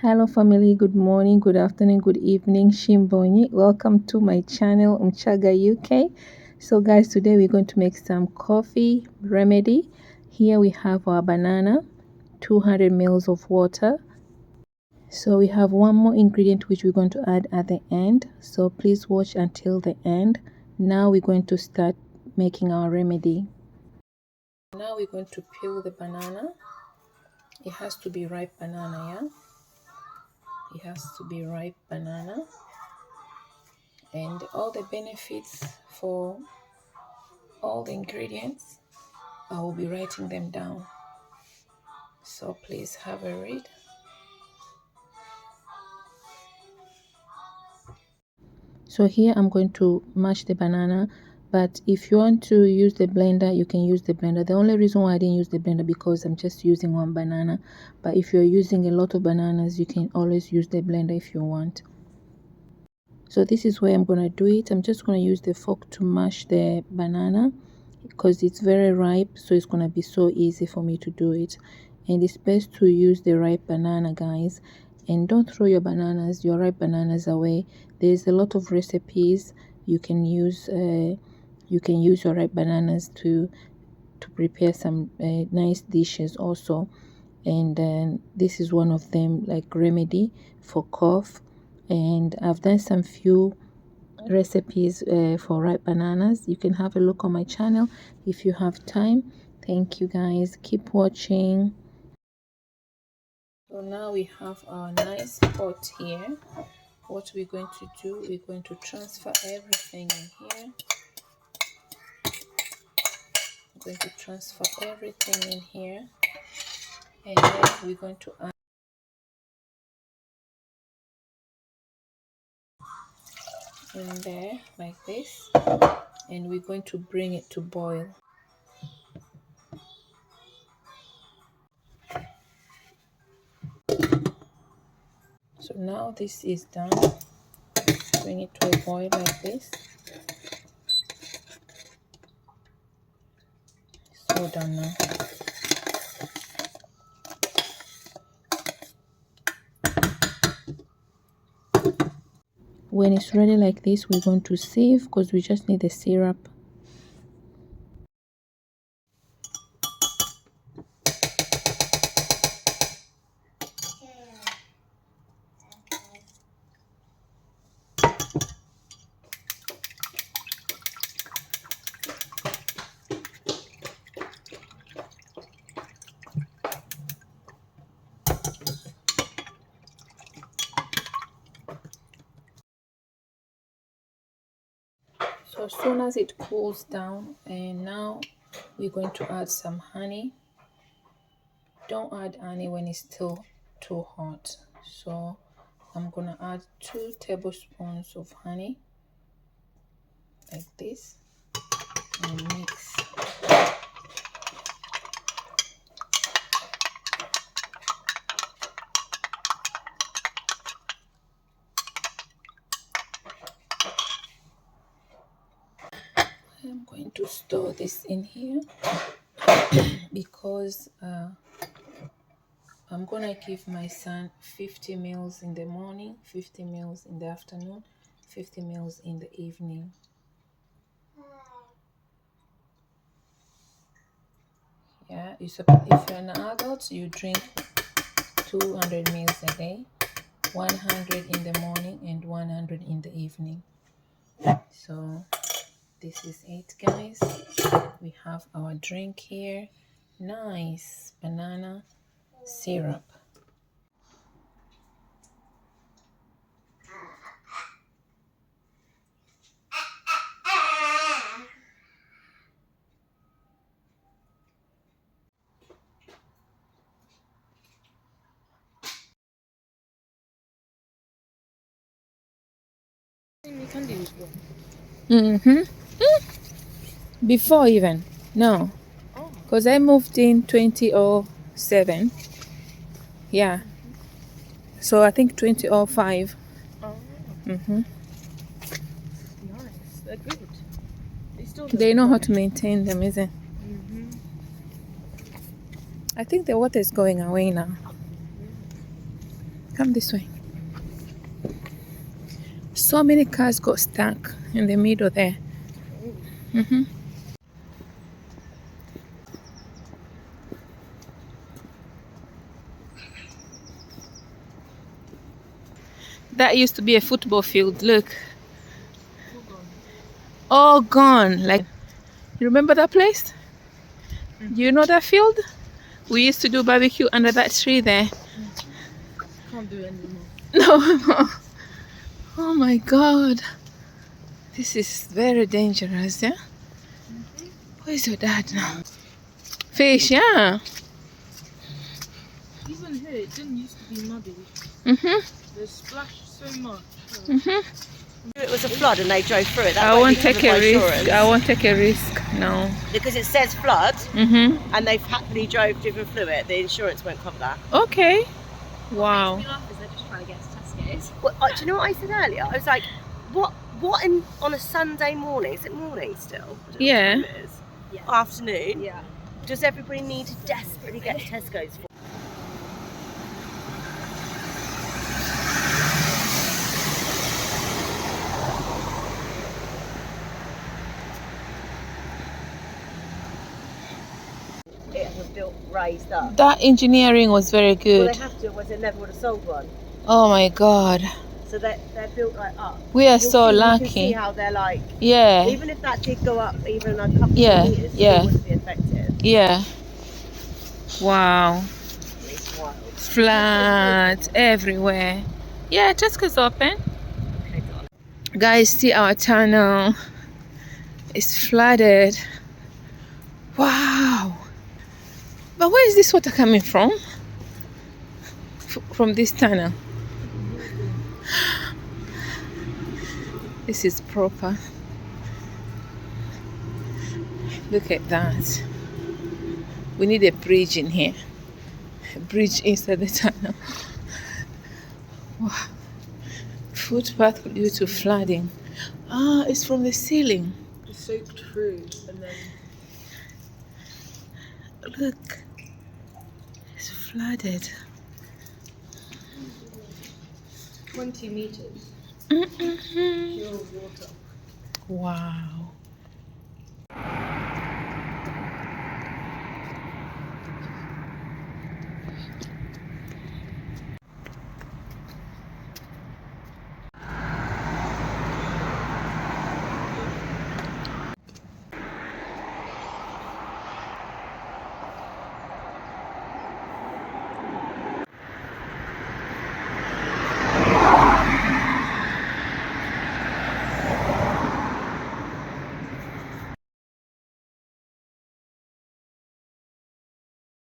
Hello family, good morning, good afternoon, good evening. Shimbonyi, welcome to my channel Umchaga UK. So guys, today we're going to make some coffee remedy. Here we have our banana, 200 ml of water. So we have one more ingredient which we're going to add at the end, so please watch until the end. Now we're going to start making our remedy. Now we're going to peel the banana. It has to be ripe banana, yeah? It has to be ripe banana, and all the benefits for all the ingredients I will be writing them down, so please have a read. So here I'm going to mash the banana, but if you want to use the blender, you can use the blender. The only reason why I didn't use the blender because I'm just using one banana, but if you're using a lot of bananas, you can always use the blender if you want. So this is where I'm going to do it. I'm just going to use the fork to mash the banana because it's very ripe, so it's going to be so easy for me to do it. And it's best to use the ripe banana, guys, and don't throw your ripe bananas away. There's a lot of recipes you can use. You can use your ripe bananas to prepare some nice dishes also, and this is one of them, like remedy for cough. And I've done some few recipes for ripe bananas. You can have a look on my channel if you have time. Thank you guys, keep watching. So now we have our nice pot here. What we're going to do, we're going to transfer everything in here. I'm going to transfer everything in here, and then we're going to add in there like this, and we're going to bring it to boil. So now this is done. Bring it to a boil like this. So done now. When it's ready like this, we're going to sieve because we just need the syrup. So as soon as it cools down, and now we're going to add some honey. Don't add honey when it's still too hot. So I'm gonna add 2 tablespoons of honey like this and mix. I'm going to store this in here because I'm gonna give my son 50 ml in the morning, 50 ml in the afternoon, 50 ml in the evening. Yeah, if you're an adult, you drink 200 ml a day, 100 in the morning and 100 in the evening. So this is it, guys. We have our drink here. Nice banana syrup. Before even no, because I moved in 2007. Yeah, so I think 2005. Nice. They're good. They know how to maintain them, isn't it? I think the water is going away now. Come this way. So many cars got stuck in the middle there. That used to be a football field. Look. All gone. Like, you remember that place? Do you know that field? We used to do barbecue under that tree there. Can't do it anymore. No. Oh my God. This is very dangerous, yeah? Where's your dad now? Fish, yeah. Even here, it didn't used to be muddy. They splashed so much. It was a flood and they drove through it. That I won't won't be take covered by a risk. insurance. I won't take a risk. No. Because it says flood and they've happily driven through it. The insurance won't cover that. Okay. Wow. They're just trying to get to Tesco's. Well, do you know what I said earlier? I was like, what on a Sunday morning? Is it morning still? I don't know Yeah. what time it is. Yeah. Afternoon. Yeah. Does everybody need to desperately get to Tesco's for? It was built raised up. That engineering was very Well, good. they have to, otherwise they never would have sold one. Oh my God. So they're built like up. We are You'll so see, You can lucky. see how they're like. Yeah. Even if that did go up even a couple Yeah, of meters, yeah. it wouldn't be effective. Yeah. Wow. It's wild. Flat everywhere. Yeah, Tesco's open. Okay, darling. Guys, see our tunnel. It's flooded. Wow. But where is this water coming from? From this tunnel. This is proper. Look at that. We need a bridge in here. A bridge inside the tunnel. Wow. Footpath due to flooding. Ah, it's from the ceiling. It soaked through and then Look. It's flooded. 20 meters. Mm-mm-mm. Pure water. Wow.